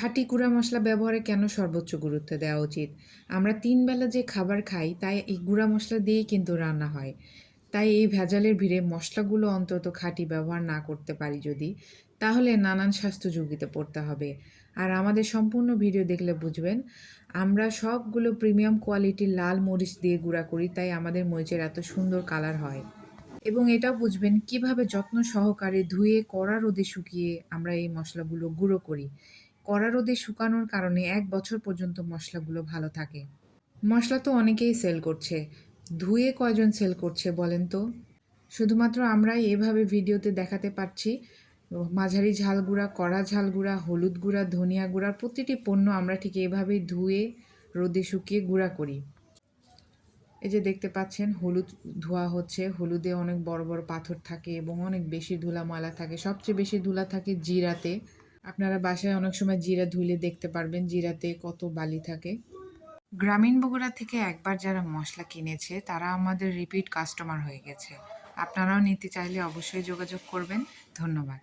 খাঁটি গুঁড়া মশলা ব্যবহারে কেন সর্বোচ্চ গুরুত্ব দেওয়া উচিত? আমরা ৩ বেলা যে খাবার খাই, তাই এই গুঁড়া মশলা দিয়েই কিন্তু রান্না হয়। তাই এই ভেজালের ভিড়ে মশলাগুলো অন্তত খাঁটি ব্যবহার না করতে পারি যদি, তাহলে নানান স্বাস্থ্য ঝুঁকিতে পড়তে হবে। আর আমাদের সম্পূর্ণ ভিডিও দেখলে বুঝবেন, আমরা সবগুলো প্রিমিয়াম কোয়ালিটির লাল মরিচ দিয়ে গুঁড়া করি, তাই আমাদের মরিচের এত সুন্দর কালার হয়। এবং এটাও বুঝবেন কিভাবে যত্ন সহকারে ধুয়ে কড়া রোদে শুকিয়ে আমরা এই মসলাগুলো গুঁড়ো করি। কড়া রোদে শুকানোর কারণে ১ বছর পর্যন্ত মসলাগুলো ভালো থাকে। মসলা তো অনেকেই সেল করছে। ধুয়ে কয়জন সেল করছে বলেন তো? শুধুমাত্র আমরাই এভাবে ভিডিওতে দেখাতে পারছি। মাঝারি ঝাল গুঁড়া, কড়া ঝাল গুঁড়া, হলুদ গুঁড়া, ধনিয়া গুঁড়ার প্রতিটি পণ্য আমরা ঠিক এভাবেই ধুয়ে রোদে শুকিয়ে গুঁড়া করি। এই যে দেখতে পাচ্ছেন হলুদ ধোয়া হচ্ছে। হলুদে অনেক বড়, বড় পাথর থাকে এবং অনেক বেশি ধুলা ময়লা থাকে। সবচেয়ে বেশি ধুলা থাকে জিরাতে। আপনারা বাসায় অনেক সময় জিরা ধুইলে দেখতে পারবেন জিরাতে কত বালি থাকে। গ্রামীণ বগুড়া থেকে একবার যারা মসলা কিনেছে তারা আমাদের রিপিট কাস্টমার হয়ে গেছে। আপনারাও নিতে চাইলে অবশ্যই যোগাযোগ করবেন। ধন্যবাদ।